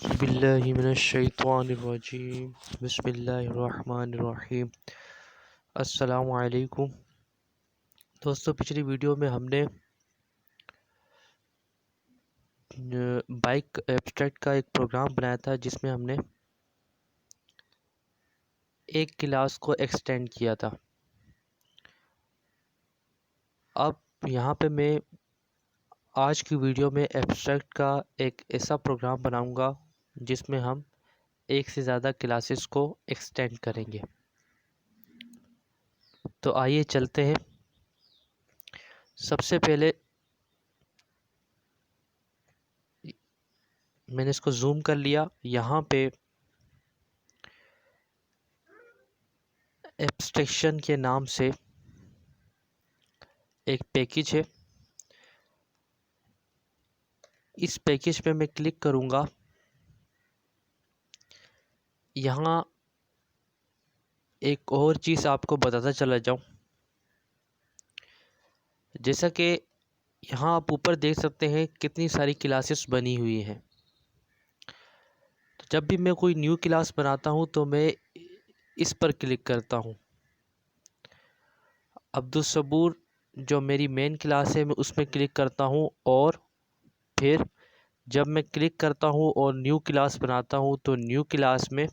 बिस्मिल्लाहिमिनश्शैतानिर्रजीम बिस्मिल्लाहिर्रहमानिर्रहीम। अस्सलामु अलैकुम दोस्तों, पिछली वीडियो में हमने बाइक एब्स्ट्रैक्ट का एक प्रोग्राम बनाया था जिसमें हमने एक क्लास को एक्सटेंड किया था। अब यहाँ पे मैं आज की वीडियो में एब्स्ट्रैक्ट का एक ऐसा प्रोग्राम बनाऊंगा जिसमें हम एक से ज़्यादा क्लासेस को एक्सटेंड करेंगे। तो आइए चलते हैं। सबसे पहले मैंने इसको जूम कर लिया। यहाँ पे एब्स्ट्रैक्शन के नाम से एक पैकेज है। इस पैकेज पे मैं क्लिक करूँगा। यहाँ एक और चीज़ आपको बताता चला जाऊँ, जैसा कि यहाँ आप ऊपर देख सकते हैं कितनी सारी क्लासेस बनी हुई हैं। तो जब भी मैं कोई न्यू क्लास बनाता हूँ तो मैं इस पर क्लिक करता हूँ। अब्दुल सबूर जो मेरी मेन क्लास है मैं उसमें क्लिक करता हूँ, और फिर जब मैं क्लिक करता हूँ और न्यू क्लास बनाता हूँ तो न्यू क्लास में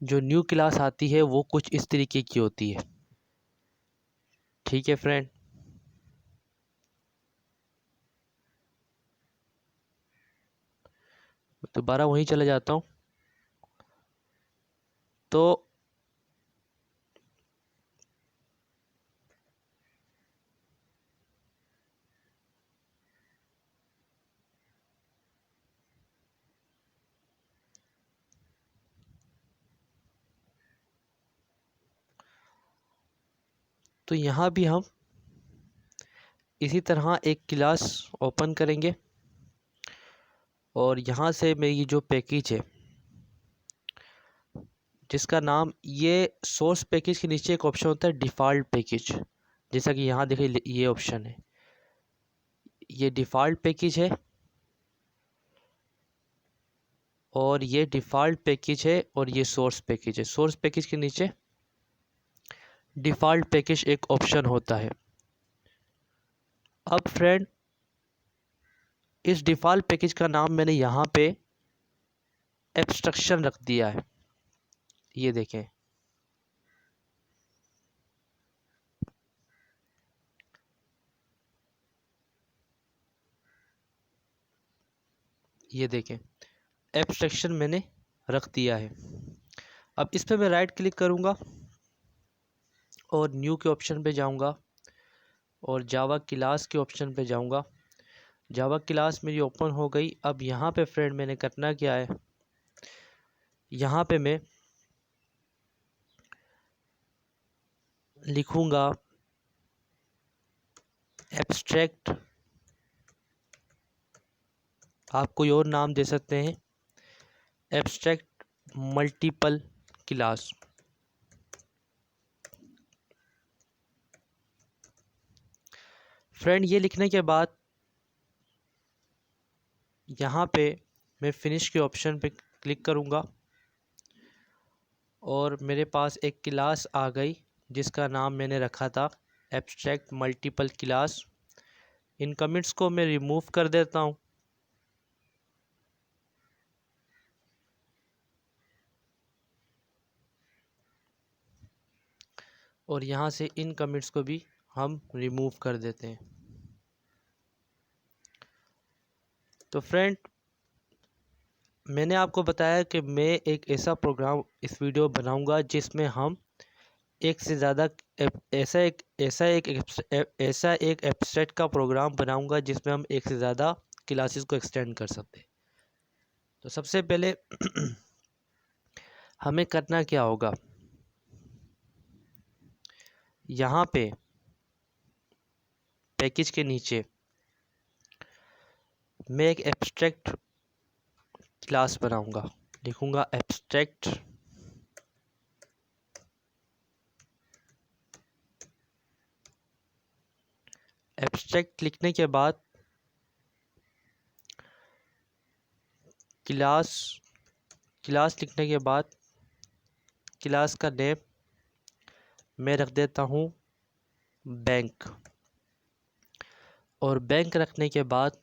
जो न्यू क्लास आती है वो कुछ इस तरीके की होती है। ठीक है फ्रेंड, दोबारा वहीं चले जाता हूँ। तो यहाँ भी हम इसी तरह एक क्लास ओपन करेंगे, और यहाँ से मेरी जो पैकेज है जिसका नाम, ये सोर्स पैकेज के नीचे एक ऑप्शन होता है डिफ़ॉल्ट पैकेज। जैसा कि यहाँ देखिए ये ऑप्शन है, ये डिफ़ॉल्ट पैकेज है, और ये डिफ़ॉल्ट पैकेज है, और ये सोर्स पैकेज है। सोर्स पैकेज के नीचे डिफ़ॉल्ट पैकेज एक ऑप्शन होता है। अब फ्रेंड, इस डिफ़ॉल्ट पैकेज का नाम मैंने यहाँ पे एब्स्ट्रैक्शन रख दिया है। ये देखें, ये देखें एब्स्ट्रैक्शन मैंने रख दिया है। अब इस पर मैं राइट क्लिक करूँगा और न्यू के ऑप्शन पे जाऊँगा और जावा क्लास के ऑप्शन पे जाऊँगा। जावा क्लास मेरी ओपन हो गई। अब यहाँ पे फ्रेंड मैंने करना क्या है, यहाँ पे मैं लिखूँगा एब्स्ट्रैक्ट, आप कोई और नाम दे सकते हैं, एब्स्ट्रैक्ट मल्टीपल क्लास। फ्रेंड ये लिखने के बाद यहाँ पे मैं फिनिश के ऑप्शन पे क्लिक करूँगा, और मेरे पास एक क्लास आ गई जिसका नाम मैंने रखा था एब्स्ट्रैक्ट मल्टीपल क्लास। इन कमेंट्स को मैं रिमूव कर देता हूँ, और यहाँ से इन कमेंट्स को भी हम रिमूव कर देते हैं। तो फ्रेंड, मैंने आपको बताया कि मैं एक ऐसा प्रोग्राम इस वीडियो बनाऊंगा जिसमें हम एक से ज़्यादा ऐसा एक एब्स्ट्रैक्ट का प्रोग्राम बनाऊंगा जिसमें हम एक से ज़्यादा क्लासेस को एक्सटेंड कर सकते हैं। तो सबसे पहले हमें करना क्या होगा, यहाँ पे पैकेज के नीचे मैं एक एब्स्ट्रैक्ट क्लास बनाऊंगा। लिखूंगा एब्स्ट्रैक्ट लिखने के बाद क्लास क्लास लिखने के बाद क्लास का नेम मैं रख देता हूँ बैंक, और बैंक रखने के बाद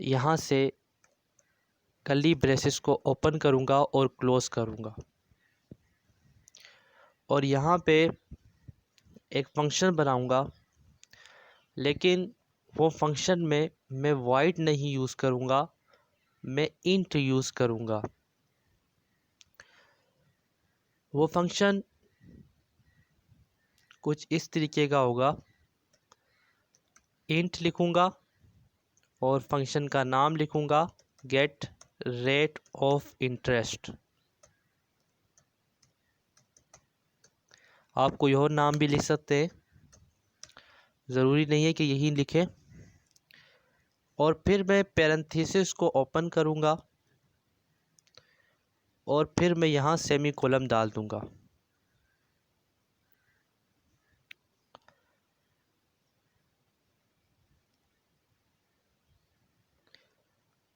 यहाँ से कर्ली ब्रेसेस को ओपन करूँगा और क्लोज़ करूँगा, और यहाँ पे एक फंक्शन बनाऊँगा, लेकिन वो फंक्शन में मैं वॉइड नहीं यूज़ करूँगा, मैं इंट यूज़ करूँगा। वो फंक्शन कुछ इस तरीके का होगा, इंट लिखूँगा और फंक्शन का नाम लिखूँगा गेट रेट ऑफ इंटरेस्ट। आप कोई और नाम भी लिख सकते हैं, ज़रूरी नहीं है कि यही लिखें। और फिर मैं पैरेंथेसिस को ओपन करूँगा और फिर मैं यहाँ सेमीकोलन डाल दूँगा।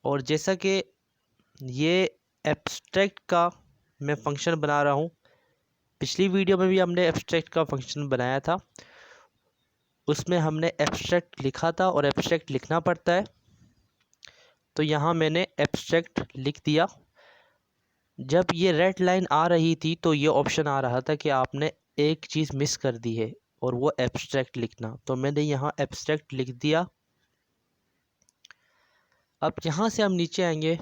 और जैसा कि ये एब्स्ट्रैक्ट का मैं फंक्शन बना रहा हूँ, पिछली वीडियो में भी हमने एब्स्ट्रैक्ट का फंक्शन बनाया था, उसमें हमने एब्स्ट्रैक्ट लिखा था और एब्स्ट्रैक्ट लिखना पड़ता है, तो यहाँ मैंने एब्स्ट्रैक्ट लिख दिया। जब ये रेड लाइन आ रही थी तो ये ऑप्शन आ रहा था कि आपने एक चीज़ मिस कर दी है, और वो एब्स्ट्रैक्ट लिखना, तो मैंने यहाँ एब्स्ट्रैक्ट लिख दिया। अब यहाँ से हम नीचे आएंगे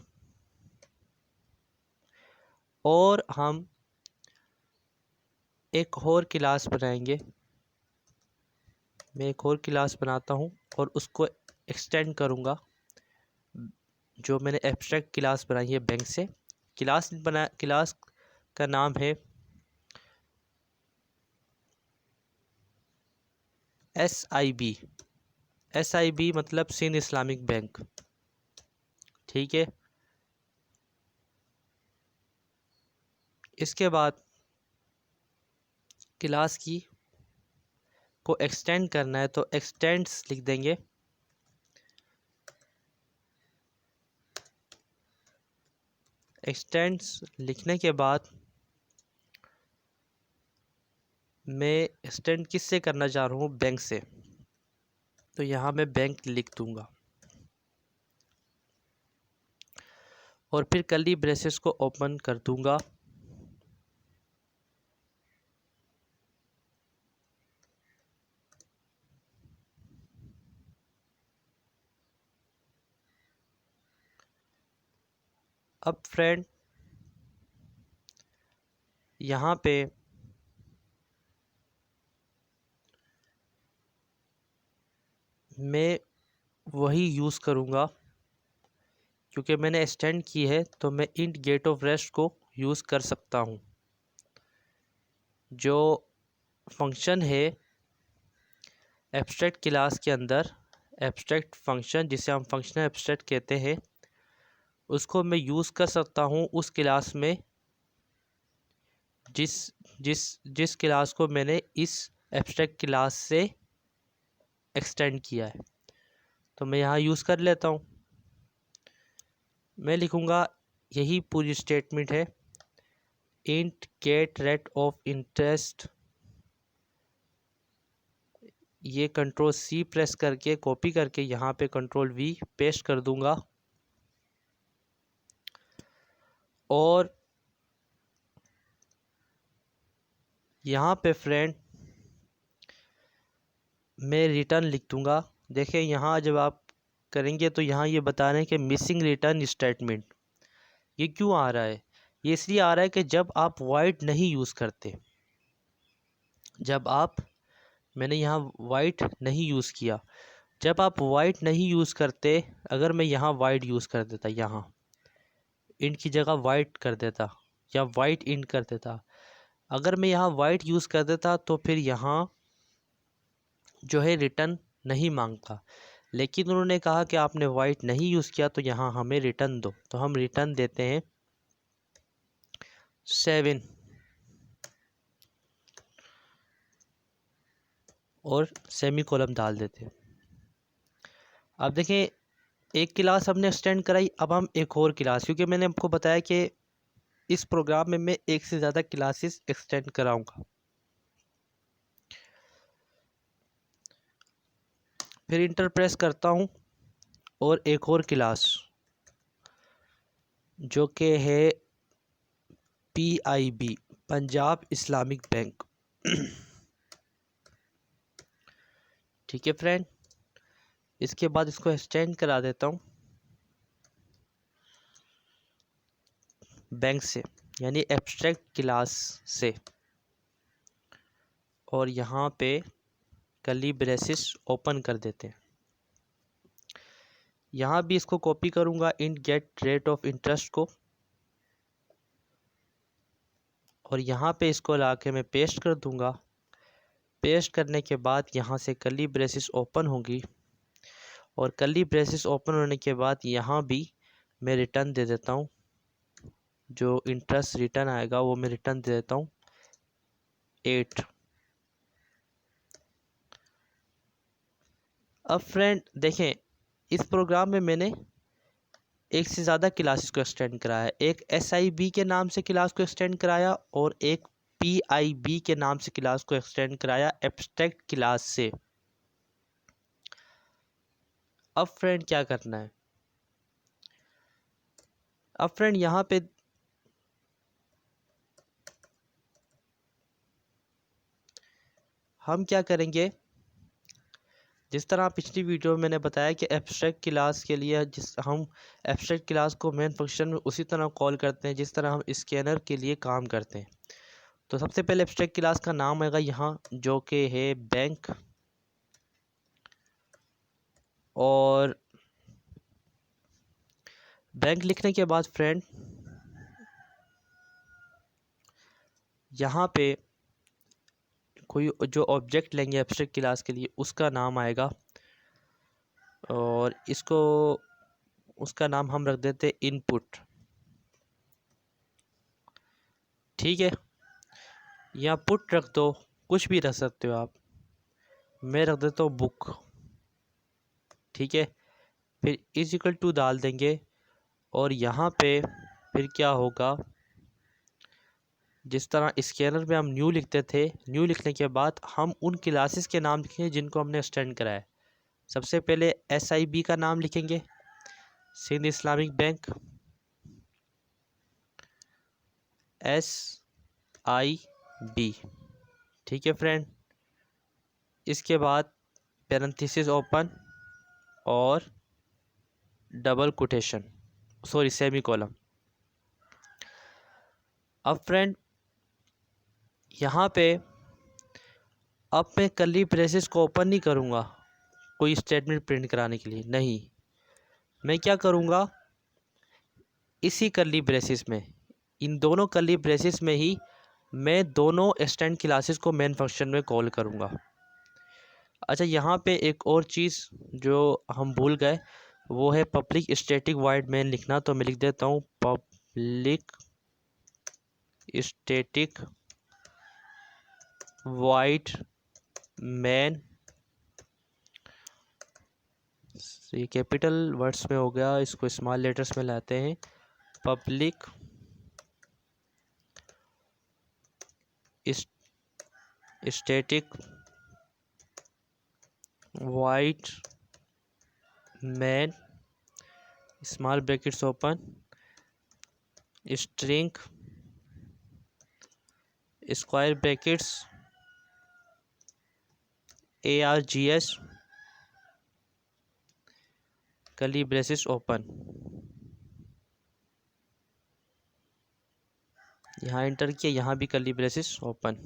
और हम एक और क्लास बनाएंगे। मैं एक और क्लास बनाता हूँ और उसको एक्सटेंड करूँगा। जो मैंने एब्स्ट्रैक्ट क्लास बनाई है बैंक से, क्लास का नाम है SIB। SIB मतलब सिंध इस्लामिक बैंक, ठीक है। इसके बाद क्लास की को एक्सटेंड करना है तो एक्सटेंड्स लिख देंगे। एक्सटेंड्स लिखने के बाद मैं एक्सटेंड किससे करना चाह रहा हूँ, बैंक से, तो यहाँ मैं बैंक लिख दूँगा और फिर कर्ली ब्रेसेस को ओपन कर दूँगा। अब फ्रेंड यहाँ पे मैं वही यूज़ करूँगा, क्योंकि मैंने एक्सटेंड की है तो मैं इंट गेट ऑफ रेस्ट को यूज़ कर सकता हूँ। जो फंक्शन है एब्स्ट्रैक्ट क्लास के अंदर, एब्स्ट्रैक्ट फंक्शन जिसे हम फंक्शनल एब्स्ट्रैक्ट कहते हैं, उसको मैं यूज़ कर सकता हूँ उस क्लास में जिस जिस जिस क्लास को मैंने इस एब्स्ट्रैक्ट क्लास से एक्सटेंड किया है। तो मैं यहाँ यूज़ कर लेता हूँ। मैं लिखूँगा, यही पूरी स्टेटमेंट है, int get rate of interest. ये Ctrl+C प्रेस करके कॉपी करके यहाँ पे Ctrl+V पेस्ट कर दूँगा, और यहाँ पे फ्रेंड मैं रिटर्न लिख दूँगा। देखिए यहाँ जब आप करेंगे तो यहाँ ये बता रहे हैं कि मिसिंग रिटर्न स्टेटमेंट। ये क्यों आ रहा है? ये इसलिए आ रहा है कि जब आप वॉइड नहीं यूज़ करते, मैंने यहाँ वॉइड नहीं यूज़ किया, जब आप वॉइड नहीं यूज़ करते, अगर मैं यहाँ वॉइड यूज़ कर देता, यहाँ इंट की जगह वाइट कर देता या वाइट इंट कर देता, अगर मैं यहाँ वाइट यूज़ कर देता तो फिर यहाँ जो है रिटर्न नहीं मांगता, लेकिन उन्होंने कहा कि आपने वाइट नहीं यूज़ किया तो यहाँ हमें रिटर्न दो, तो हम रिटर्न देते हैं 7 और सेमी कॉलम डाल देते हैं। अब देखें एक क्लास हमने एक्सटेंड कराई, अब हम एक और क्लास, क्योंकि मैंने आपको बताया कि इस प्रोग्राम में मैं एक से ज़्यादा क्लासेस एक्सटेंड कराऊंगा। फिर इंटर प्रेस करता हूँ और एक और क्लास जो कि है PIB, पंजाब इस्लामिक बैंक। ठीक है फ्रेंड, इसके बाद इसको एक्सटेंड करा देता हूँ बैंक से, यानी एब्स्ट्रैक्ट क्लास से, और यहाँ पे कर्ली ब्रेसेस ओपन कर देते हैं। यहाँ भी इसको कॉपी करूँगा int get rate of interest को, और यहाँ पे इसको ला के मैं पेस्ट कर दूँगा। पेस्ट करने के बाद यहाँ से कर्ली ब्रेसेस ओपन होगी, और कर्ली ब्रेसेस ओपन होने के बाद यहाँ भी मैं रिटर्न दे देता हूँ। जो इंटरेस्ट रिटर्न आएगा वो मैं रिटर्न दे देता हूँ 8। अब फ्रेंड देखें, इस प्रोग्राम में मैंने एक से ज़्यादा क्लासेस को एक्सटेंड कराया है। एक SIB के नाम से क्लास को एक्सटेंड कराया और एक PIB के नाम से क्लास को एक्सटेंड कराया एब्स्ट्रैक्ट क्लास से। अब फ्रेंड क्या करना है, अब फ्रेंड यहाँ पे हम क्या करेंगे, जिस तरह पिछली वीडियो में मैंने बताया कि एब्स्ट्रैक्ट क्लास के लिए जिस हम एब्स्ट्रैक्ट क्लास को मेन फंक्शन में उसी तरह कॉल करते हैं जिस तरह हम स्कैनर के लिए काम करते हैं। तो सबसे पहले एब्स्ट्रैक्ट क्लास का नाम आएगा यहाँ, जो कि है बैंक, और बैंक लिखने के बाद फ्रेंड यहाँ पे कोई जो ऑब्जेक्ट लेंगे एब्स्ट्रैक्ट क्लास के लिए उसका नाम आएगा, और इसको उसका नाम हम रख देते हैं इनपुट। ठीक है, या पुट रख दो, कुछ भी रख सकते हो आप, मैं रख देता हूँ बुक। ठीक है, फिर इज इक्वल टू डाल देंगे, और यहाँ पे फिर क्या होगा, जिस तरह स्कैनर में हम न्यू लिखते थे, न्यू लिखने के बाद हम उन क्लासेस के नाम लिखेंगे जिनको हमने एक्सटेंड कराया है। सबसे पहले SIB का नाम लिखेंगे, सिंध इस्लामिक बैंक, SIB। ठीक है फ्रेंड, इसके बाद पैरेंथेसिस ओपन और double quotation, sorry semi column. अब फ्रेंड यहाँ पे अब मैं कर्ली ब्रेसेस को ओपन नहीं करूँगा कोई स्टेटमेंट प्रिंट कराने के लिए, नहीं, मैं क्या करूँगा, इसी कर्ली ब्रेसेस में, इन दोनों कर्ली ब्रेसेस में ही मैं दोनों एक्सटेंड क्लासेस को मेन फंक्शन में कॉल करूँगा। अच्छा, यहाँ पे एक और चीज़ जो हम भूल गए वो है पब्लिक स्टैटिक वॉइड मेन लिखना, तो मैं लिख देता हूँ पब्लिक स्टैटिक वॉइड मेन। ये कैपिटल वर्ड्स में हो गया, इसको स्मॉल लेटर्स में लाते हैं, public static void main, small brackets open, string square brackets ARGS curly braces open. यहाँ एंटर किया, यहाँ भी कर्ली ब्रेसेस ओपन।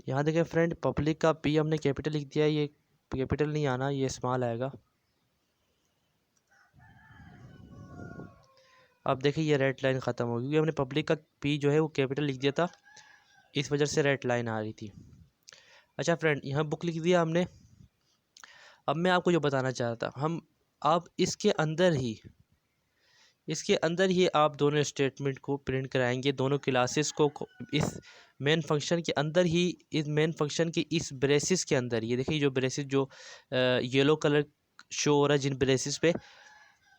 यहाँ देखें फ्रेंड, पब्लिक का पी हमने कैपिटल लिख दिया, ये कैपिटल नहीं आना, ये स्मॉल आएगा। अब देखिए ये रेड लाइन ख़त्म होगी क्योंकि हमने पब्लिक का पी जो है वो कैपिटल लिख दिया था, इस वजह से रेड लाइन आ रही थी। अच्छा फ्रेंड, यहाँ बुक लिख दिया हमने। अब मैं आपको जो बताना चाहता, हम आप इसके अंदर ही आप दोनों स्टेटमेंट को प्रिंट कराएंगे, दोनों क्लासेस को इस मेन फंक्शन के अंदर ही, इस मेन फंक्शन के इस ब्रेसिस के अंदर। ये देखिए जो ब्रेसिस जो येलो कलर शो हो रहा है जिन ब्रेसिस पे,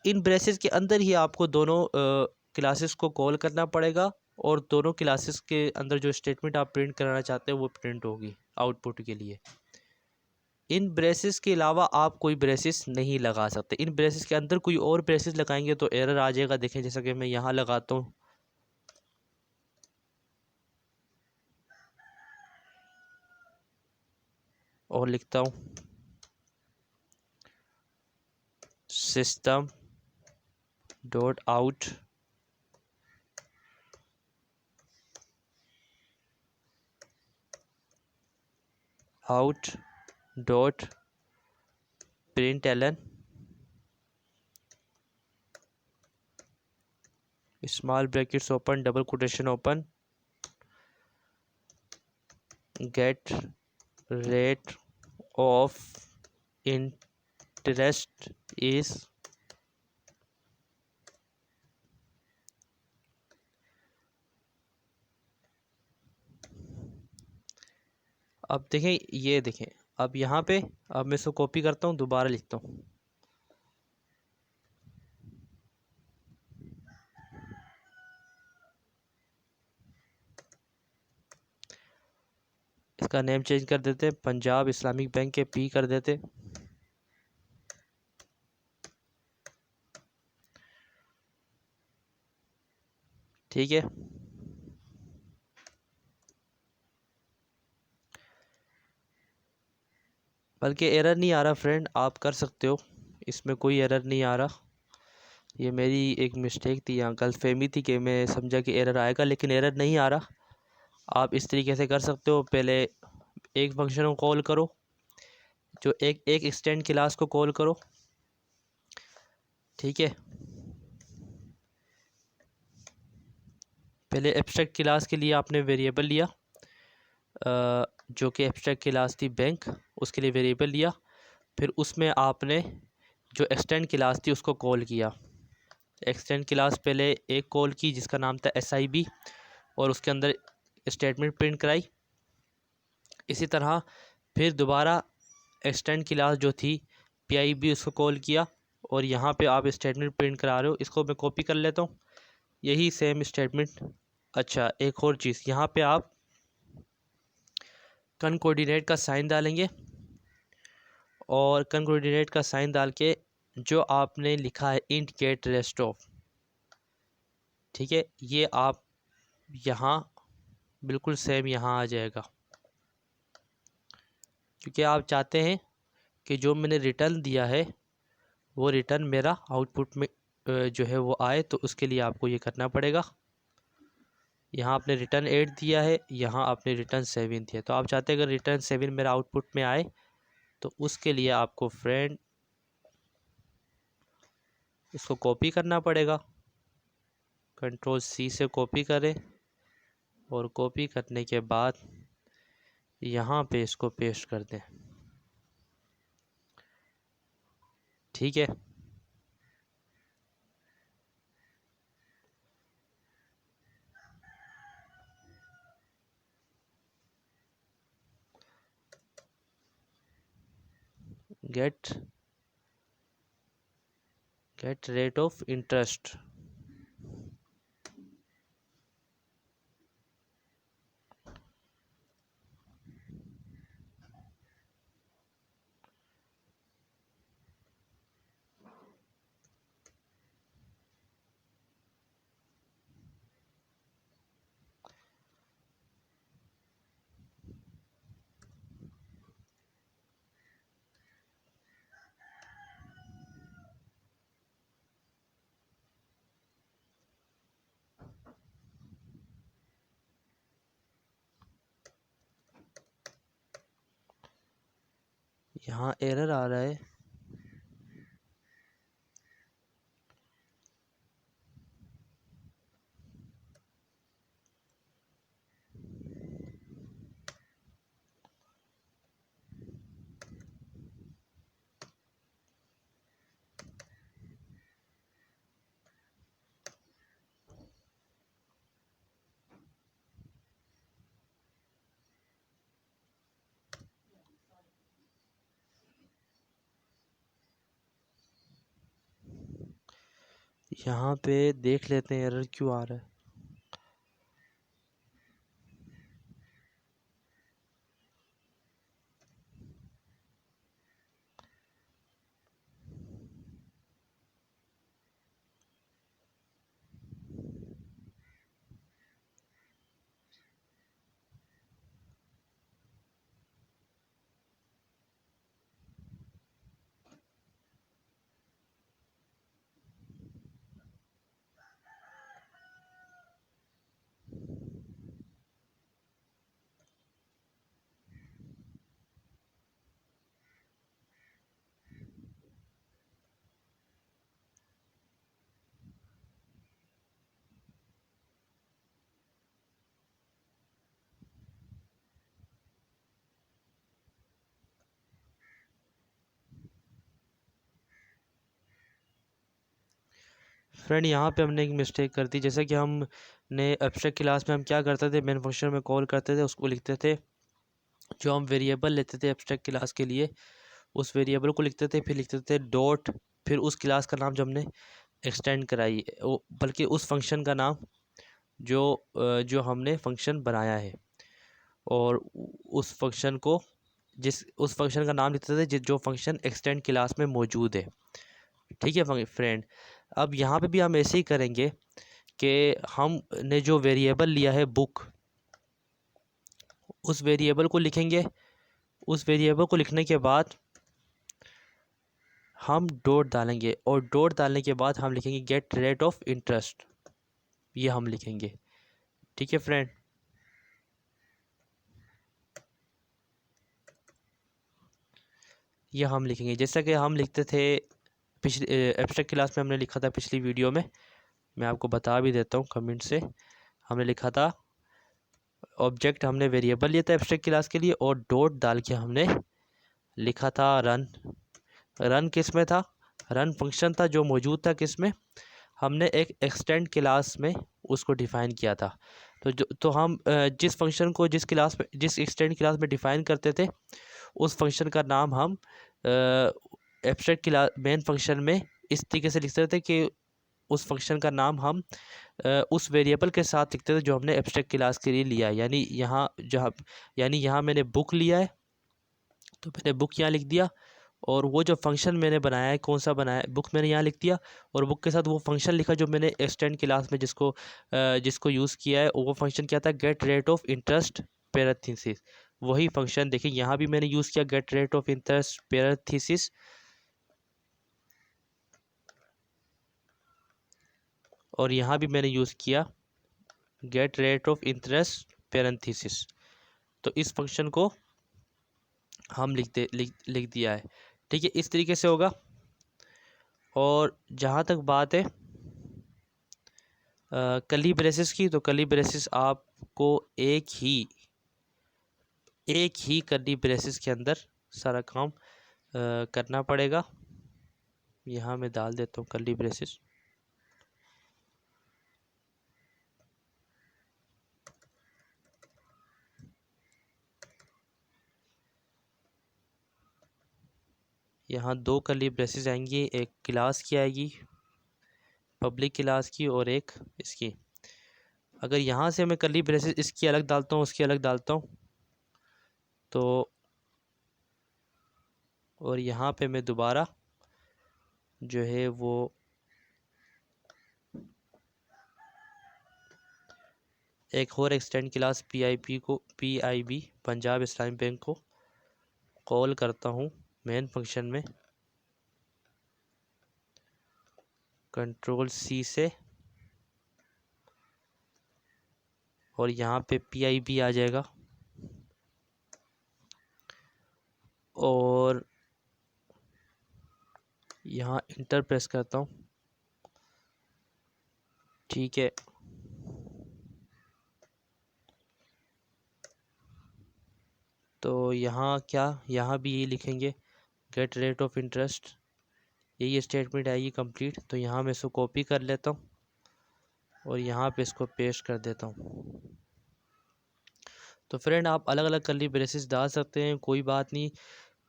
इन ब्रेसेस के अंदर ही आपको दोनों क्लासेस को कॉल करना पड़ेगा और दोनों क्लासेस के अंदर जो स्टेटमेंट आप प्रिंट कराना चाहते हैं वो प्रिंट होगी आउटपुट के लिए। इन ब्रेसेस के अलावा आप कोई ब्रेसेस नहीं लगा सकते। इन ब्रेसेस के अंदर कोई और ब्रेसेस लगाएंगे तो एरर आ जाएगा। देखें जैसा कि मैं यहाँ लगाता हूँ और लिखता हूँ system dot out dot println small brackets open double quotation open get rate of interest is अब देखें, ये देखें, अब यहाँ पे अब मैं इसको कॉपी करता हूँ, दोबारा लिखता हूँ। इसका नेम चेंज कर देते, पंजाब इस्लामिक बैंक के पी कर देते। ठीक है, बल्कि एरर नहीं आ रहा फ्रेंड, आप कर सकते हो, इसमें कोई एरर नहीं आ रहा। ये मेरी एक मिस्टेक थी, यहाँ गलतफहमी थी कि मैं समझा कि एरर आएगा, लेकिन एरर नहीं आ रहा। आप इस तरीके से कर सकते हो, पहले एक फंक्शन को कॉल करो, जो एक एक्सटेंड क्लास को कॉल करो। ठीक है, पहले एब्स्ट्रैक्ट क्लास के लिए आपने वेरिएबल लिया, जो कि एब्स्ट्रैक्ट क्लास थी बैंक, उसके लिए वेरिएबल लिया। फिर उसमें आपने जो एक्सटेंड क्लास थी उसको कॉल किया। एक्सटेंड क्लास पहले एक कॉल की जिसका नाम था SIB, और उसके अंदर स्टेटमेंट प्रिंट कराई। इसी तरह फिर दोबारा एक्सटेंड क्लास जो थी PIB, उसको कॉल किया, और यहाँ पे आप स्टेटमेंट प्रिंट करा रहे हो। इसको मैं कॉपी कर लेता हूँ, यही सेम स्टेटमेंट। अच्छा, एक और चीज़, यहाँ पे आप कन कोऑर्डिनेट का साइन डालेंगे, और कन कोऑर्डिनेट का साइन डाल के जो आपने लिखा है इंट गेट रेस्ट ऑफ, ठीक है, ये आप यहाँ बिल्कुल सेम यहाँ आ जाएगा, क्योंकि आप चाहते हैं कि जो मैंने रिटर्न दिया है वो रिटर्न मेरा आउटपुट में जो है वो आए, तो उसके लिए आपको ये करना पड़ेगा। यहाँ आपने रिटर्न 8 दिया है, यहाँ आपने रिटर्न 7 दिया, तो आप चाहते हैं अगर रिटर्न 7 मेरा आउटपुट में आए, तो उसके लिए आपको फ्रेंड इसको कॉपी करना पड़ेगा। Ctrl+C से कॉपी करें, और कॉपी करने के बाद यहाँ पे इसको पेस्ट कर दें। ठीक है, गेट रेट ऑफ इंटरेस्ट, यहाँ एरर आ रहा है। यहाँ पे देख लेते हैं एरर क्यों आ रहा है। फ्रेंड यहाँ पे हमने एक मिस्टेक कर दी। जैसे कि हमने एब्स्ट्रैक्ट क्लास में हम क्या करते थे, मेन फंक्शन में कॉल करते थे, उसको लिखते थे, जो हम वेरिएबल लेते थे एब्स्ट्रैक्ट क्लास के लिए उस वेरिएबल को लिखते थे, फिर लिखते थे डॉट, फिर उस क्लास का नाम जो हमने एक्सटेंड कराई बल्कि उस फंक्शन का नाम जो हमने फंक्शन बनाया है, और उस फंक्शन को उस फंक्शन का नाम लिखते थे जो फंक्शन एक्सटेंड क्लास में मौजूद है। ठीक है फ्रेंड, अब यहाँ पे भी हम ऐसे ही करेंगे कि हमने जो वेरिएबल लिया है बुक, उस वेरिएबल को लिखेंगे। उस वेरिएबल को लिखने के बाद हम डॉट डालेंगे, और डॉट डालने के बाद हम लिखेंगे गेट रेट ऑफ इंटरेस्ट, ये हम लिखेंगे। ठीक है फ्रेंड, ये हम लिखेंगे जैसा कि हम लिखते थे पिछली एब्स्ट्रैक्ट क्लास में। हमने लिखा था पिछली वीडियो में, मैं आपको बता भी देता हूँ कमेंट से। हमने लिखा था ऑब्जेक्ट, हमने वेरिएबल लिया था एब्स्ट्रैक्ट क्लास के लिए, और डॉट डाल के हमने लिखा था रन। रन किस में था, रन फंक्शन था जो मौजूद था किस में, हमने एक एक्सटेंड क्लास में उसको डिफ़ाइन किया था। तो हम जिस फंक्शन को जिस क्लास में जिस एक्सटेंड क्लास में डिफ़ाइन करते थे, उस फंक्शन का नाम हम एब्स्ट्रैक्ट क्लास मेन फंक्शन में इस तरीके से लिखते थे कि उस फंक्शन का नाम हम उस वेरिएबल के साथ लिखते थे जो हमने एब्स्ट्रैक्ट क्लास के लिए लिया है। यानी यहाँ मैंने बुक लिया है, तो मैंने बुक यहाँ लिख दिया, और वो जो फंक्शन मैंने बनाया है, कौन सा बनाया है, बुक, मैंने यहाँ लिख दिया, और बुक के साथ वो फंक्शन लिखा जो मैंने एक्सटेंड क्लास में जिसको यूज़ किया है। वो फंक्शन क्या था, get rate of interest parenthesis. वही फंक्शन देखिए यहाँ भी मैंने यूज़ किया, get rate of interest parenthesis, और यहाँ भी मैंने यूज़ किया get rate of interest parenthesis. तो इस फंक्शन को हम लिख दिया है। ठीक है, इस तरीके से होगा। और जहाँ तक बात है कर्ली ब्रेसेस की, तो कर्ली ब्रेसेस आपको एक ही कर्ली ब्रेसेस के अंदर सारा काम करना पड़ेगा। यहाँ मैं डाल देता हूँ कर्ली ब्रेसेस। यहाँ दो कर्ली ब्रेसेस आएंगी, एक क्लास की आएगी पब्लिक क्लास की, और एक इसकी। अगर यहाँ से मैं कर्ली ब्रेसेस इसकी अलग डालता हूँ, उसकी अलग डालता हूँ, तो और यहाँ पे मैं दोबारा जो है वो एक और एक्सटेंड क्लास PIB पंजाब इस्लामी बैंक को कॉल करता हूँ मेन फंक्शन में, Ctrl+C से, और यहाँ पे PIB आ जाएगा, और यहाँ इंटर प्रेस करता हूँ। ठीक है, तो यहाँ क्या, यहाँ भी यही लिखेंगे, गेट रेट ऑफ इंटरेस्ट, यही स्टेटमेंट आएगी कंप्लीट। तो यहाँ मैं इसको कॉपी कर लेता हूँ और यहाँ पे इसको पेस्ट कर देता हूँ। तो फ्रेंड आप अलग अलग कर्ली ब्रेसेस डाल सकते हैं, कोई बात नहीं,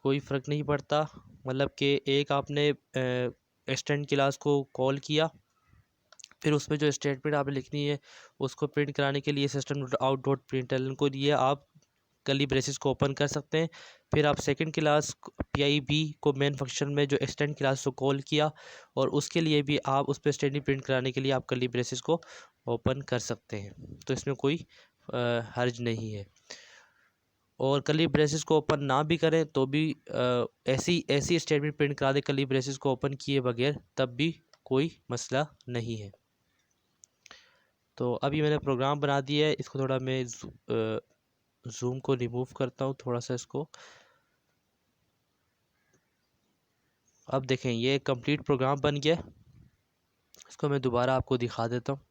कोई फ़र्क नहीं पड़ता। मतलब कि एक आपने स्टैंड क्लास को कॉल किया, फिर उसमें जो स्टेटमेंट आपने लिखनी है उसको प्रिंट कराने के लिए सिस्टम आउट डॉट प्रिंटलन को लिए आप कर्ली ब्रेसेस को ओपन कर सकते हैं। फिर आप सेकंड क्लास PIB को मेन फंक्शन में जो एक्सटेंड क्लास को कॉल किया, और उसके लिए भी आप उस पर स्टैंडिंग प्रिंट कराने के लिए आप कर्ली ब्रेसेस को ओपन कर सकते हैं। तो इसमें कोई हर्ज नहीं है। और कर्ली ब्रेसेस को ओपन ना भी करें तो भी ऐसी ऐसी स्टेटमेंट प्रिंट करा दे कर्ली ब्रेसेस को ओपन किए बगैर, तब भी कोई मसला नहीं है। तो अभी मैंने प्रोग्राम बना दिया है, इसको थोड़ा मैं जूम को रिमूव करता हूँ थोड़ा सा इसको। अब देखें ये कंप्लीट प्रोग्राम बन गया। इसको मैं दोबारा आपको दिखा देता हूँ।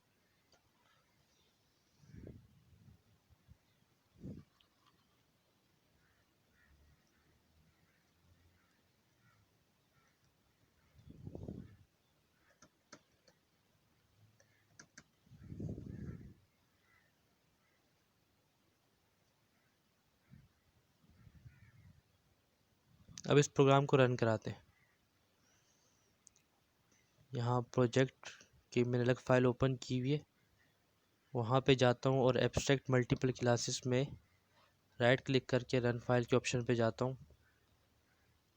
अब इस प्रोग्राम को रन कराते हैं। यहाँ प्रोजेक्ट की मैंने अलग फ़ाइल ओपन की हुई है, वहाँ पे जाता हूँ और एब्स्ट्रैक्ट मल्टीपल क्लासेस में राइट क्लिक करके रन फाइल के ऑप्शन पे जाता हूँ।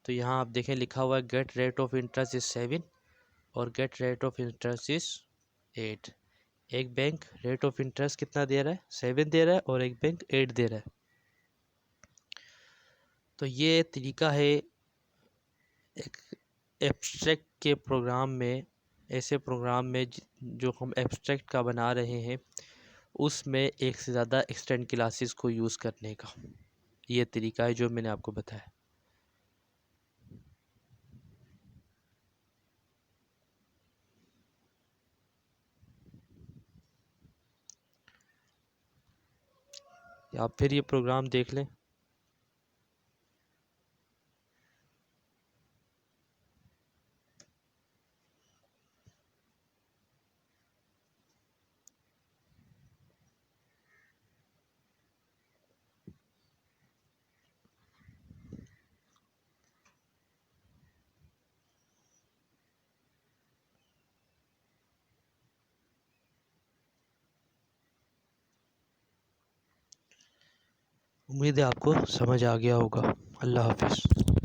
तो यहाँ आप देखें लिखा हुआ है get rate of interest is 7 और get rate of interest is 8। एक बैंक रेट ऑफ इंटरेस्ट कितना दे रहा है, 7 दे रहा है, और एक बैंक 8 दे रहा है। तो ये तरीका है एक एब्स्ट्रैक्ट के प्रोग्राम में, ऐसे प्रोग्राम में जो हम एब्स्ट्रैक्ट का बना रहे हैं उसमें एक से ज़्यादा एक्सटेंड क्लासेस को यूज़ करने का। ये तरीका है जो मैंने आपको बताया। आप फिर ये प्रोग्राम देख लें। उम्मीद है आपको समझ आ गया होगा। अल्लाह हाफिज़।